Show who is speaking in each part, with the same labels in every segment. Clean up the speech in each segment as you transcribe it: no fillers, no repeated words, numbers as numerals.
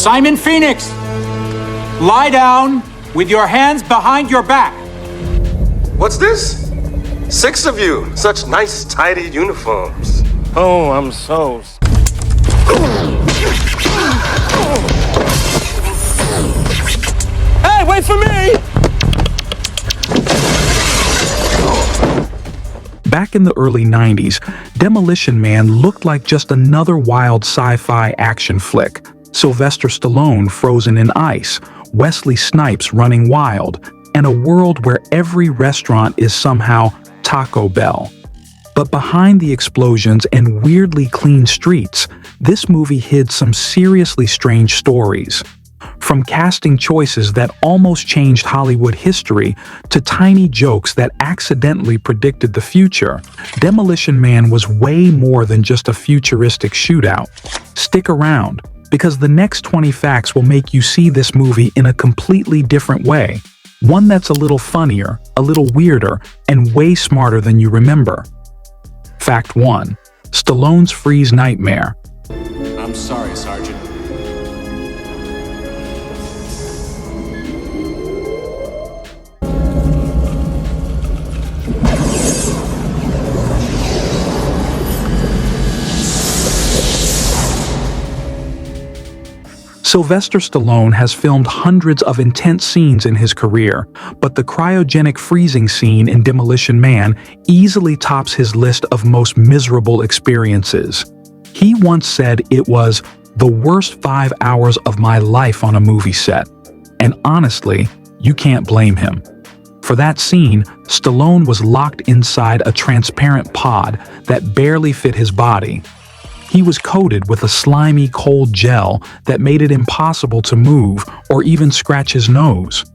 Speaker 1: Simon Phoenix, lie down with your hands behind your back.
Speaker 2: What's this? 6 of you. Such nice, tidy uniforms. Oh, I'm so... Hey, wait for me!
Speaker 3: Back in the early 90s, Demolition Man looked like just another wild sci-fi action flick. Sylvester Stallone frozen in ice, Wesley Snipes running wild, and a world where every restaurant is somehow Taco Bell. But behind the explosions and weirdly clean streets, this movie hid some seriously strange stories. From casting choices that almost changed Hollywood history to tiny jokes that accidentally predicted the future, Demolition Man was way more than just a futuristic shootout. Stick around, because the next 20 facts will make you see this movie in a completely different way. One that's a little funnier, a little weirder, and way smarter than you remember. Fact 1. Stallone's freeze nightmare.
Speaker 1: I'm sorry, Sergeant.
Speaker 3: Sylvester Stallone has filmed hundreds of intense scenes in his career, but the cryogenic freezing scene in Demolition Man easily tops his list of most miserable experiences. He once said it was the worst 5 hours of my life on a movie set. And honestly, you can't blame him. For that scene, Stallone was locked inside a transparent pod that barely fit his body. He was coated with a slimy, cold gel that made it impossible to move or even scratch his nose.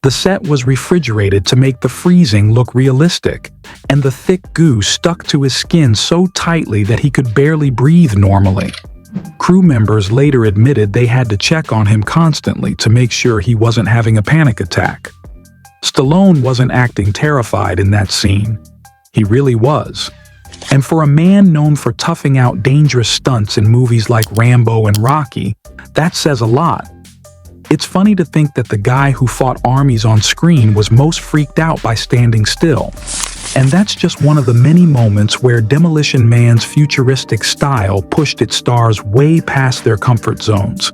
Speaker 3: The set was refrigerated to make the freezing look realistic, and the thick goo stuck to his skin so tightly that he could barely breathe normally. Crew members later admitted they had to check on him constantly to make sure he wasn't having a panic attack. Stallone wasn't acting terrified in that scene. He really was. And for a man known for toughing out dangerous stunts in movies like Rambo and Rocky, that says a lot. It's funny to think that the guy who fought armies on screen was most freaked out by standing still. And that's just one of the many moments where Demolition Man's futuristic style pushed its stars way past their comfort zones.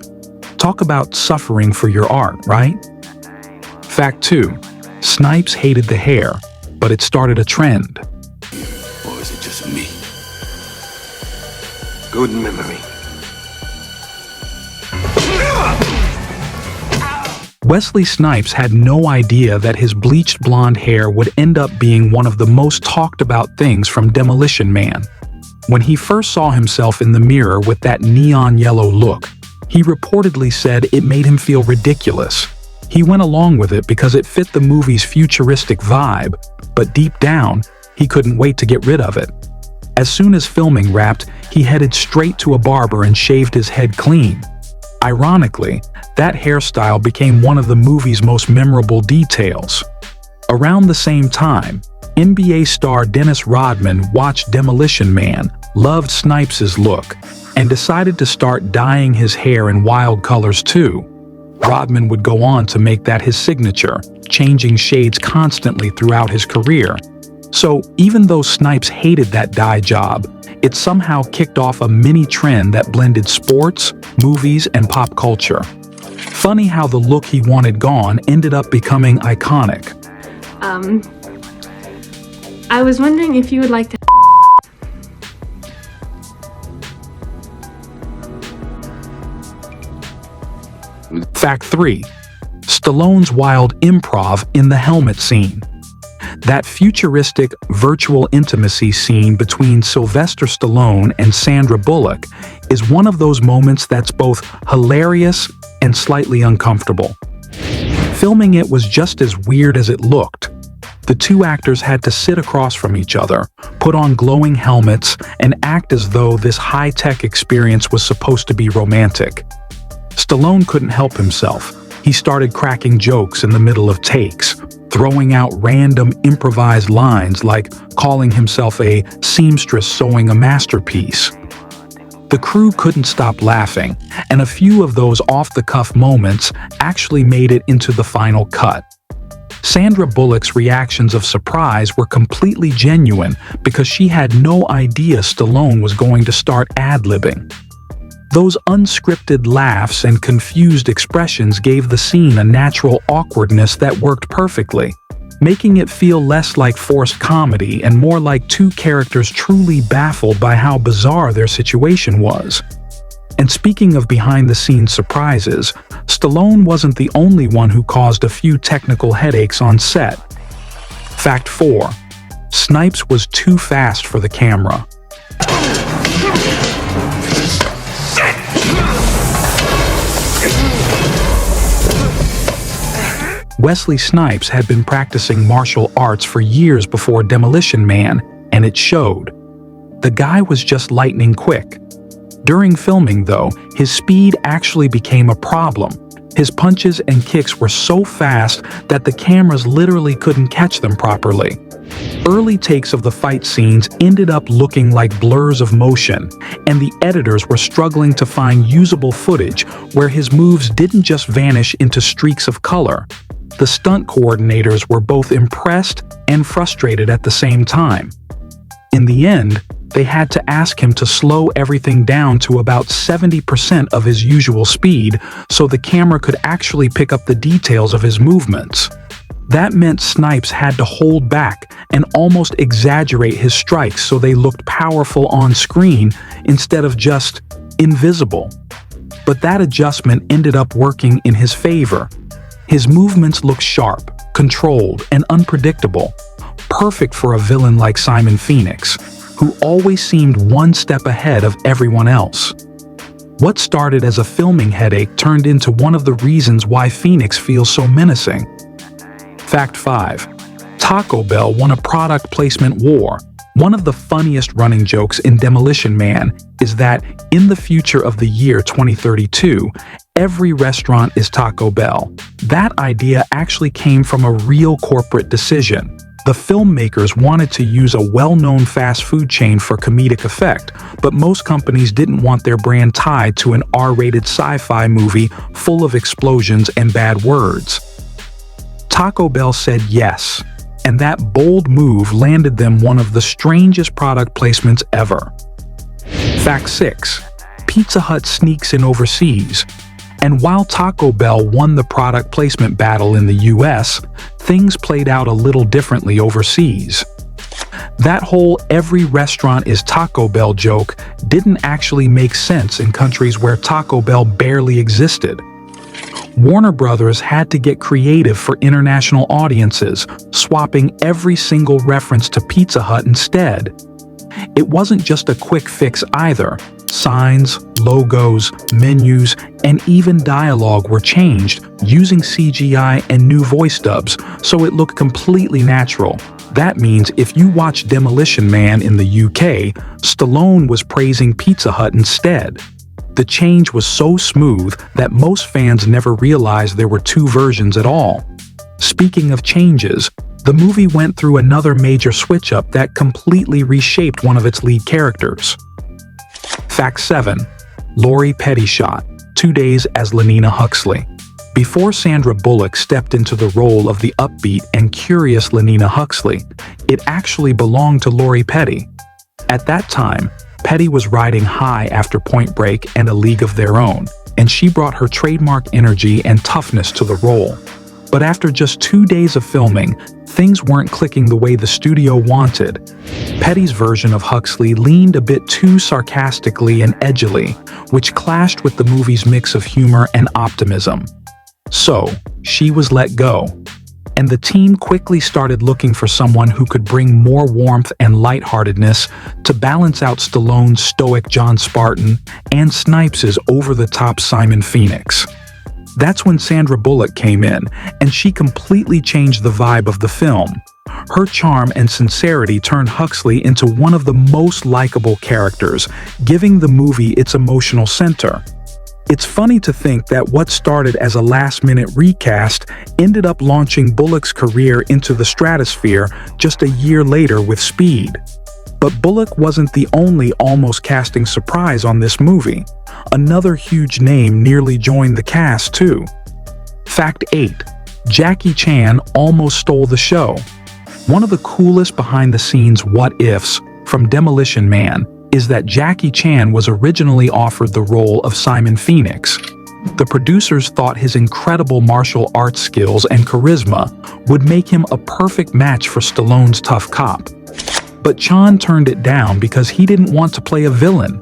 Speaker 3: Talk about suffering for your art, right? Fact 2. Snipes hated the hair, but it started a trend.
Speaker 2: Or is it just me? Good memory.
Speaker 3: Wesley Snipes had no idea that his bleached blonde hair would end up being one of the most talked about things from Demolition Man. When he first saw himself in the mirror with that neon yellow look, he reportedly said it made him feel ridiculous. He went along with it because it fit the movie's futuristic vibe, but deep down, he couldn't wait to get rid of it. As soon as filming wrapped, he headed straight to a barber and shaved his head clean. Ironically, that hairstyle became one of the movie's most memorable details. Around the same time, NBA star Dennis Rodman watched Demolition Man, loved Snipes' look, and decided to start dyeing his hair in wild colors too. Rodman would go on to make that his signature, changing shades constantly throughout his career. So even though Snipes hated that dye job, it somehow kicked off a mini trend that blended sports, movies, and pop culture. Funny how the look he wanted gone ended up becoming iconic.
Speaker 4: I was wondering if you would like to...
Speaker 3: Fact 3. Stallone's wild improv in the helmet scene. That futuristic, virtual intimacy scene between Sylvester Stallone and Sandra Bullock is one of those moments that's both hilarious and slightly uncomfortable. Filming it was just as weird as it looked. The two actors had to sit across from each other, put on glowing helmets, and act as though this high-tech experience was supposed to be romantic. Stallone couldn't help himself. He started cracking jokes in the middle of takes, throwing out random improvised lines like calling himself a seamstress sewing a masterpiece. The crew couldn't stop laughing, and a few of those off-the-cuff moments actually made it into the final cut. Sandra Bullock's reactions of surprise were completely genuine because she had no idea Stallone was going to start ad-libbing. Those unscripted laughs and confused expressions gave the scene a natural awkwardness that worked perfectly, making it feel less like forced comedy and more like two characters truly baffled by how bizarre their situation was. And speaking of behind-the-scenes surprises, Stallone wasn't the only one who caused a few technical headaches on set. Fact 4. Snipes was too fast for the camera. Wesley Snipes had been practicing martial arts for years before Demolition Man, and it showed. The guy was just lightning quick. During filming, though, his speed actually became a problem. His punches and kicks were so fast that the cameras literally couldn't catch them properly. Early takes of the fight scenes ended up looking like blurs of motion, and the editors were struggling to find usable footage where his moves didn't just vanish into streaks of color. The stunt coordinators were both impressed and frustrated at the same time. In the end, they had to ask him to slow everything down to about 70% of his usual speed so the camera could actually pick up the details of his movements. That meant Snipes had to hold back and almost exaggerate his strikes so they looked powerful on screen instead of just invisible. But that adjustment ended up working in his favor. His movements looked sharp, controlled, and unpredictable, perfect for a villain like Simon Phoenix, who always seemed one step ahead of everyone else. What started as a filming headache turned into one of the reasons why Phoenix feels so menacing. Fact 5. Taco Bell won a product placement war. One of the funniest running jokes in Demolition Man is that in the future of the year 2032, every restaurant is Taco Bell. That idea actually came from a real corporate decision. The filmmakers wanted to use a well-known fast food chain for comedic effect, but most companies didn't want their brand tied to an R-rated sci-fi movie full of explosions and bad words. Taco Bell said yes, and that bold move landed them one of the strangest product placements ever. Fact 6. Pizza Hut sneaks in overseas. And while Taco Bell won the product placement battle in the US, things played out a little differently overseas. That whole every restaurant is Taco Bell joke didn't actually make sense in countries where Taco Bell barely existed. Warner Brothers had to get creative for international audiences, swapping every single reference to Pizza Hut instead. It wasn't just a quick fix either. Signs, logos, menus, and even dialogue were changed using CGI and new voice dubs, so it looked completely natural. That means if you watch Demolition Man in the UK, Stallone was praising Pizza Hut instead. The change was so smooth that most fans never realized there were two versions at all. Speaking of changes, the movie went through another major switch-up that completely reshaped one of its lead characters. Fact 7. Lori Petty shot 2 days as Lenina Huxley. Before Sandra Bullock stepped into the role of the upbeat and curious Lenina Huxley, it actually belonged to Lori Petty. At that time, Petty was riding high after Point Break and A League of Their Own, and she brought her trademark energy and toughness to the role. But after just 2 days of filming, things weren't clicking the way the studio wanted. Petty's version of Huxley leaned a bit too sarcastically and edgily, which clashed with the movie's mix of humor and optimism. So, she was let go, and the team quickly started looking for someone who could bring more warmth and lightheartedness to balance out Stallone's stoic John Spartan and Snipes' over-the-top Simon Phoenix. That's when Sandra Bullock came in, and she completely changed the vibe of the film. Her charm and sincerity turned Huxley into one of the most likable characters, giving the movie its emotional center. It's funny to think that what started as a last-minute recast ended up launching Bullock's career into the stratosphere just a year later with Speed. But Bullock wasn't the only almost casting surprise on this movie. Another huge name nearly joined the cast too. Fact 8. Jackie Chan almost stole the show. One of the coolest behind-the-scenes what-ifs from Demolition Man is that Jackie Chan was originally offered the role of Simon Phoenix. The producers thought his incredible martial arts skills and charisma would make him a perfect match for Stallone's tough cop. But Chan turned it down because he didn't want to play a villain.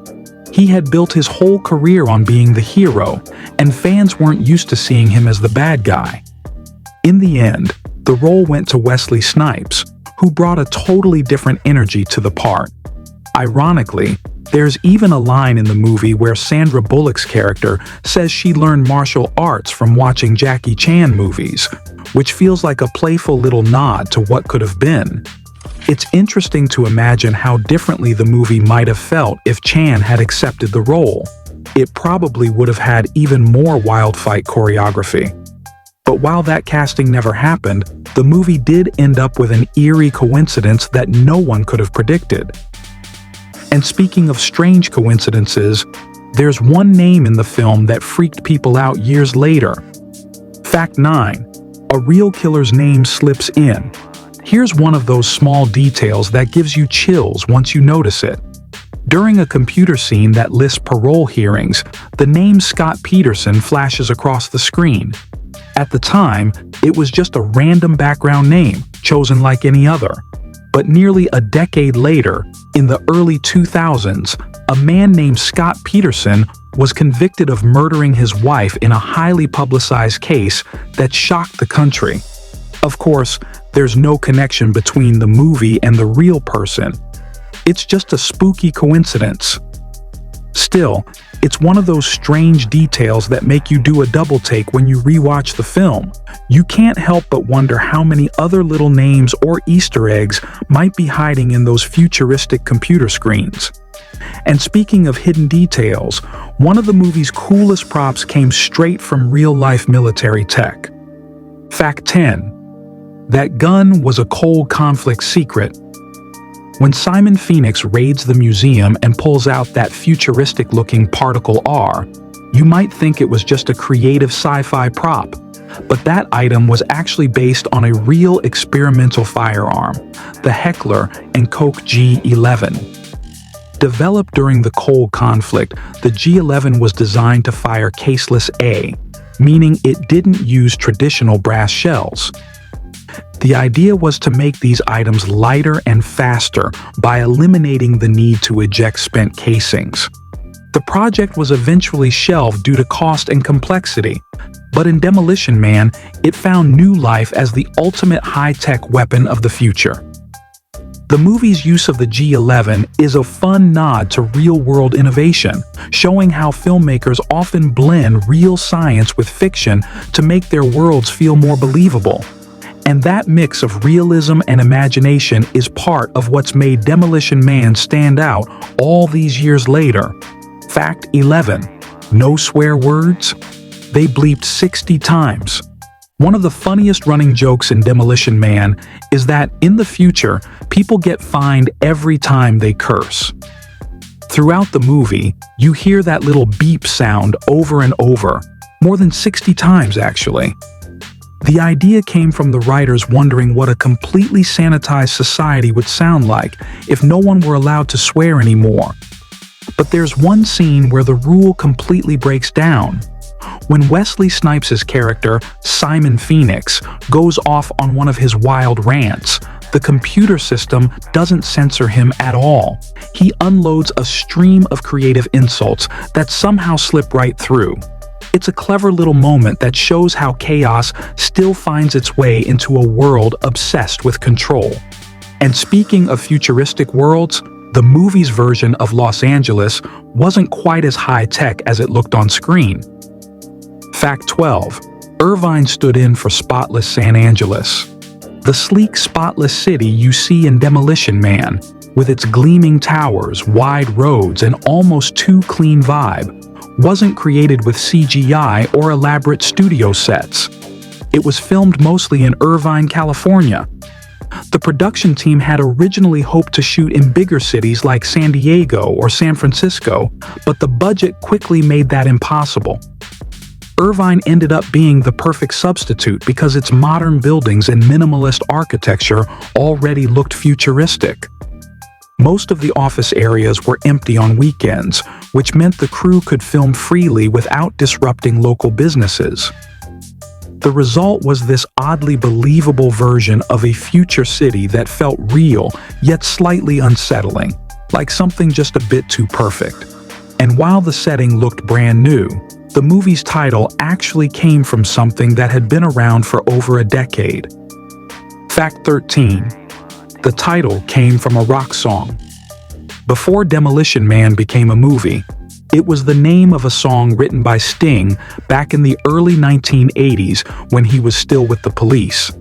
Speaker 3: He had built his whole career on being the hero, and fans weren't used to seeing him as the bad guy. In the end, the role went to Wesley Snipes, who brought a totally different energy to the part. Ironically, there's even a line in the movie where Sandra Bullock's character says she learned martial arts from watching Jackie Chan movies, which feels like a playful little nod to what could have been. It's interesting to imagine how differently the movie might have felt if Chan had accepted the role. It probably would have had even more wild fight choreography. But while that casting never happened, the movie did end up with an eerie coincidence that no one could have predicted. And speaking of strange coincidences, there's one name in the film that freaked people out years later. Fact 9. A real killer's name slips in. Here's one of those small details that gives you chills once you notice it. During a computer scene that lists parole hearings, the name Scott Peterson flashes across the screen. At the time, it was just a random background name, chosen like any other. But nearly a decade later, in the early 2000s, a man named Scott Peterson was convicted of murdering his wife in a highly publicized case that shocked the country. Of course, there's no connection between the movie and the real person. It's just a spooky coincidence. Still, it's one of those strange details that make you do a double take when you rewatch the film. You can't help but wonder how many other little names or Easter eggs might be hiding in those futuristic computer screens. And speaking of hidden details, one of the movie's coolest props came straight from real-life military tech. Fact 10. That gun was a cold conflict secret. When Simon Phoenix raids the museum and pulls out that futuristic-looking Particle R, you might think it was just a creative sci-fi prop, but that item was actually based on a real experimental firearm, the Heckler & Koch G11. Developed during the Cold Conflict, the G11 was designed to fire caseless A, meaning it didn't use traditional brass shells. The idea was to make these items lighter and faster by eliminating the need to eject spent casings. The project was eventually shelved due to cost and complexity, but in Demolition Man, it found new life as the ultimate high-tech weapon of the future. The movie's use of the G11 is a fun nod to real-world innovation, showing how filmmakers often blend real science with fiction to make their worlds feel more believable. And that mix of realism and imagination is part of what's made Demolition Man stand out all these years later. Fact 11. No swear words? They bleeped 60 times. One of the funniest running jokes in Demolition Man is that in the future, people get fined every time they curse. Throughout the movie, you hear that little beep sound over and over, more than 60 times actually. The idea came from the writers wondering what a completely sanitized society would sound like if no one were allowed to swear anymore. But there's one scene where the rule completely breaks down. When Wesley Snipes' character, Simon Phoenix, goes off on one of his wild rants, the computer system doesn't censor him at all. He unloads a stream of creative insults that somehow slip right through. It's a clever little moment that shows how chaos still finds its way into a world obsessed with control. And speaking of futuristic worlds, the movie's version of Los Angeles wasn't quite as high-tech as it looked on screen. Fact 12. Irvine stood in for spotless San Angeles. The sleek, spotless city you see in Demolition Man, with its gleaming towers, wide roads, and almost too clean vibe, wasn't created with CGI or elaborate studio sets. It was filmed mostly in Irvine, California. The production team had originally hoped to shoot in bigger cities like San Diego or San Francisco, but the budget quickly made that impossible. Irvine ended up being the perfect substitute because its modern buildings and minimalist architecture already looked futuristic. Most of the office areas were empty on weekends, which meant the crew could film freely without disrupting local businesses. The result was this oddly believable version of a future city that felt real, yet slightly unsettling, like something just a bit too perfect. And while the setting looked brand new, the movie's title actually came from something that had been around for over a decade. Fact 13. The title came from a rock song. Before Demolition Man became a movie, it was the name of a song written by Sting back in the early 1980s when he was still with the Police.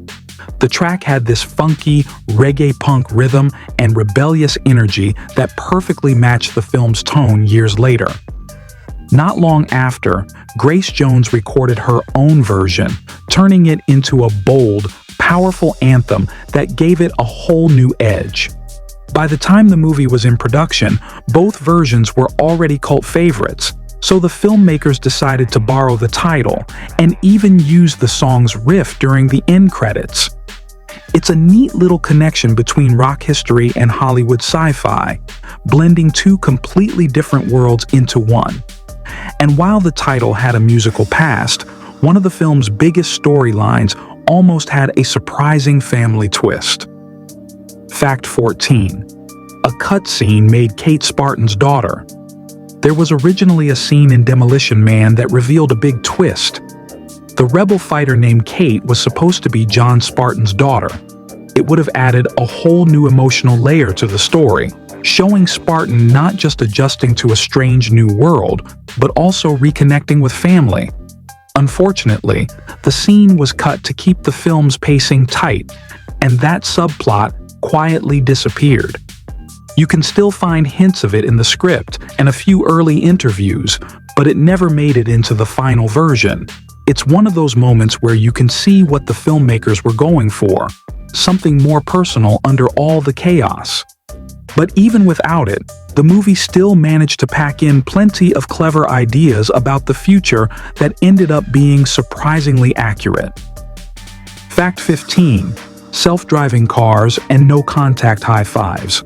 Speaker 3: The track had this funky, reggae punk rhythm and rebellious energy that perfectly matched the film's tone years later. Not long after, Grace Jones recorded her own version, turning it into a bold, powerful anthem that gave it a whole new edge. By the time the movie was in production, both versions were already cult favorites, so the filmmakers decided to borrow the title and even use the song's riff during the end credits. It's a neat little connection between rock history and Hollywood sci-fi, blending two completely different worlds into one. And while the title had a musical past, one of the film's biggest storylines almost had a surprising family twist. Fact 14. A cutscene made Kate Spartan's daughter. There was originally a scene in Demolition Man that revealed a big twist. The rebel fighter named Kate was supposed to be John Spartan's daughter. It would have added a whole new emotional layer to the story, showing Spartan not just adjusting to a strange new world, but also reconnecting with family. Unfortunately, the scene was cut to keep the film's pacing tight, and that subplot quietly disappeared. You can still find hints of it in the script and a few early interviews, but it never made it into the final version. It's one of those moments where you can see what the filmmakers were going for, something more personal under all the chaos. But even without it, the movie still managed to pack in plenty of clever ideas about the future that ended up being surprisingly accurate. Fact 15. Self-driving cars and no-contact high-fives.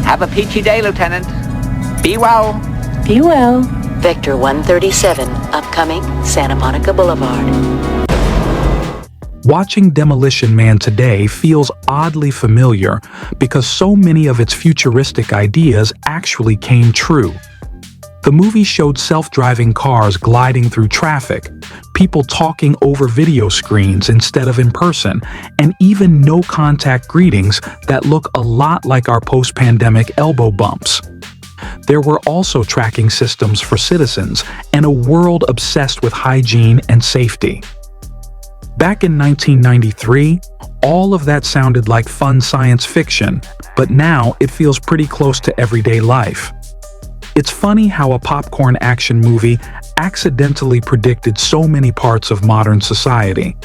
Speaker 5: Have a peachy day, Lieutenant. Be well.
Speaker 6: Be well. Vector 137, upcoming Santa Monica Boulevard.
Speaker 3: Watching Demolition Man today feels oddly familiar because so many of its futuristic ideas actually came true. The movie showed self-driving cars gliding through traffic, people talking over video screens instead of in person, and even no-contact greetings that look a lot like our post-pandemic elbow bumps. There were also tracking systems for citizens and a world obsessed with hygiene and safety. Back in 1993, all of that sounded like fun science fiction, but now it feels pretty close to everyday life. It's funny how a popcorn action movie accidentally predicted so many parts of modern society,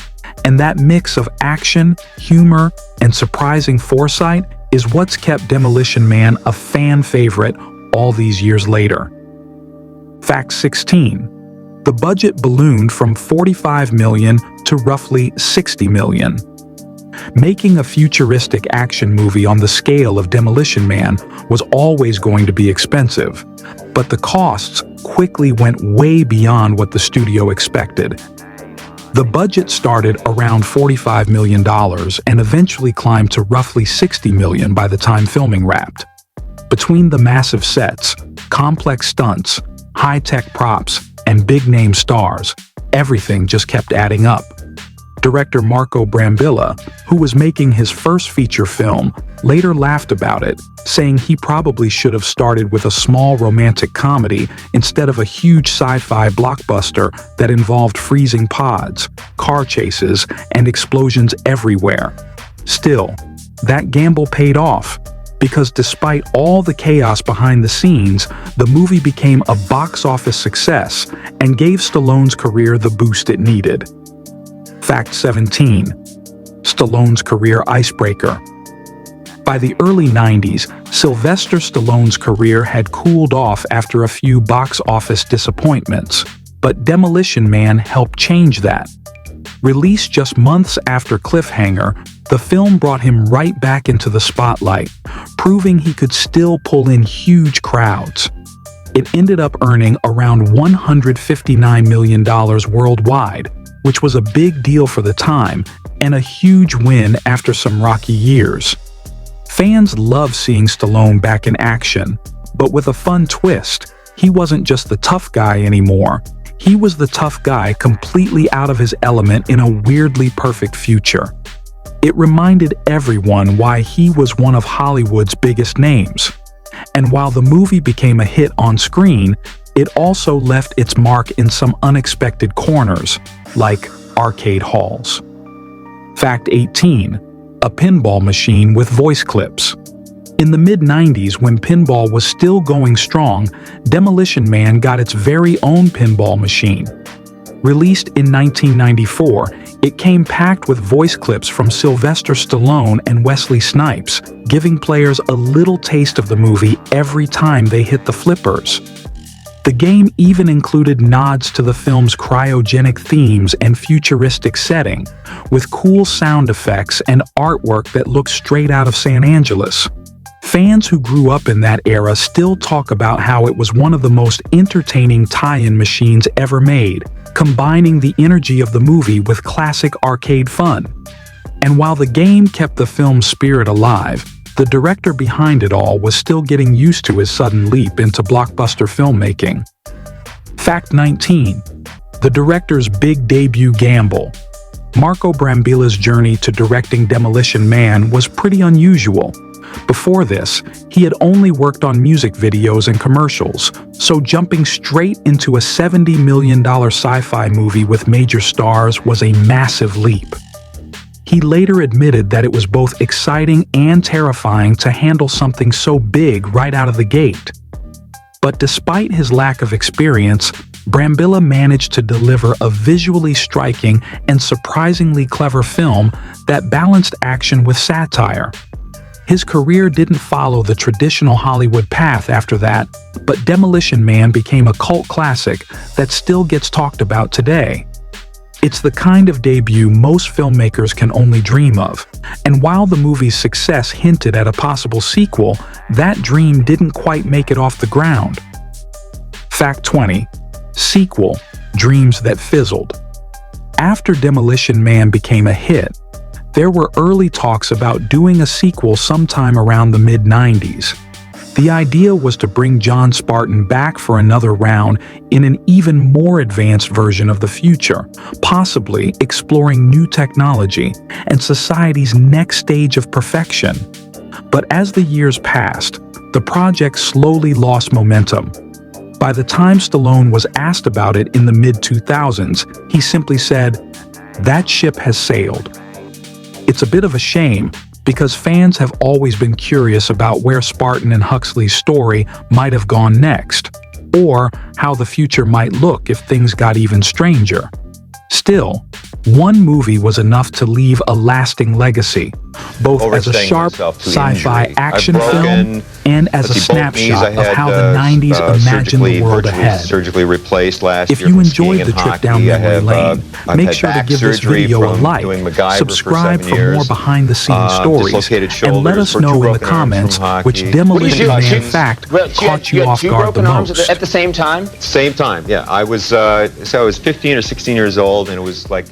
Speaker 3: and that mix of action, humor, and surprising foresight is what's kept Demolition Man a fan favorite all these years later. Fact 16. The budget ballooned from $45 million to roughly $60 million. Making a futuristic action movie on the scale of Demolition Man was always going to be expensive, but the costs quickly went way beyond what the studio expected. The budget started around $45 million and eventually climbed to roughly $60 million by the time filming wrapped. Between the massive sets, complex stunts, high-tech props, and big-name stars, everything just kept adding up. Director Marco Brambilla, who was making his first feature film, later laughed about it, saying he probably should have started with a small romantic comedy instead of a huge sci-fi blockbuster that involved freezing pods, car chases, and explosions everywhere. Still, that gamble paid off, because despite all the chaos behind the scenes, the movie became a box office success and gave Stallone's career the boost it needed. Fact 17. Stallone's career icebreaker. By the early 90s, Sylvester Stallone's career had cooled off after a few box office disappointments, but Demolition Man helped change that. Released just months after Cliffhanger, the film brought him right back into the spotlight, proving he could still pull in huge crowds. It ended up earning around $159 million worldwide, which was a big deal for the time and a huge win after some rocky years. Fans love seeing Stallone back in action, but with a fun twist. He wasn't just the tough guy anymore. He was the tough guy completely out of his element in a weirdly perfect future. It reminded everyone why he was one of Hollywood's biggest names. And while the movie became a hit on screen, it also left its mark in some unexpected corners, like arcade halls. Fact 18. A pinball machine with voice clips. In the mid-90s, when pinball was still going strong, Demolition Man got its very own pinball machine. Released in 1994, it came packed with voice clips from Sylvester Stallone and Wesley Snipes, giving players a little taste of the movie every time they hit the flippers. The game even included nods to the film's cryogenic themes and futuristic setting, with cool sound effects and artwork that looked straight out of San Angeles. Fans who grew up in that era still talk about how it was one of the most entertaining tie-in machines ever made, combining the energy of the movie with classic arcade fun. And while the game kept the film's spirit alive, the director behind it all was still getting used to his sudden leap into blockbuster filmmaking. Fact 19. The director's big debut gamble. Marco Brambilla's journey to directing Demolition Man was pretty unusual. Before this, he had only worked on music videos and commercials, so jumping straight into a $70 million sci-fi movie with major stars was a massive leap. He later admitted that it was both exciting and terrifying to handle something so big right out of the gate. But despite his lack of experience, Brambilla managed to deliver a visually striking and surprisingly clever film that balanced action with satire. His career didn't follow the traditional Hollywood path after that, but Demolition Man became a cult classic that still gets talked about today. It's the kind of debut most filmmakers can only dream of, and while the movie's success hinted at a possible sequel, that dream didn't quite make it off the ground. Fact 20. Sequel: Dreams that Fizzled. After Demolition Man became a hit, there were early talks about doing a sequel sometime around the mid-90s. The idea was to bring John Spartan back for another round in an even more advanced version of the future, possibly exploring new technology and society's next stage of perfection. But as the years passed, the project slowly lost momentum. By the time Stallone was asked about it in the mid-2000s, he simply said, "That ship has sailed." It's a bit of a shame, because fans have always been curious about where Spartan and Huxley's story might have gone next, or how the future might look if things got even stranger. Still, one movie was enough to leave a lasting legacy, both as a sharp sci-fi action film and as a snapshot of how the 90s imagined the world ahead.
Speaker 7: Surgically replaced last
Speaker 3: If
Speaker 7: year
Speaker 3: you
Speaker 7: from
Speaker 3: enjoyed
Speaker 7: skiing
Speaker 3: the
Speaker 7: and
Speaker 3: trip
Speaker 7: hockey.
Speaker 3: down
Speaker 7: I
Speaker 3: memory
Speaker 7: have,
Speaker 3: lane,
Speaker 7: I've
Speaker 3: make
Speaker 7: had
Speaker 3: sure to
Speaker 7: back
Speaker 3: give this
Speaker 7: surgery
Speaker 3: video a
Speaker 7: from
Speaker 3: like,
Speaker 7: doing MacGyver
Speaker 3: subscribe
Speaker 7: for
Speaker 3: for
Speaker 7: 7
Speaker 3: more
Speaker 7: years.
Speaker 3: behind-the-scenes stories,
Speaker 7: Dislocated
Speaker 3: and let
Speaker 7: shoulders
Speaker 3: us
Speaker 7: for
Speaker 3: know
Speaker 7: 2
Speaker 3: in the
Speaker 7: broken arms
Speaker 3: comments
Speaker 7: from hockey.
Speaker 3: which Demolition
Speaker 7: What did
Speaker 3: Man fact caught you off guard the most.
Speaker 8: At the same time?
Speaker 7: Same time, yeah. I was 15 or 16 years old, and it was like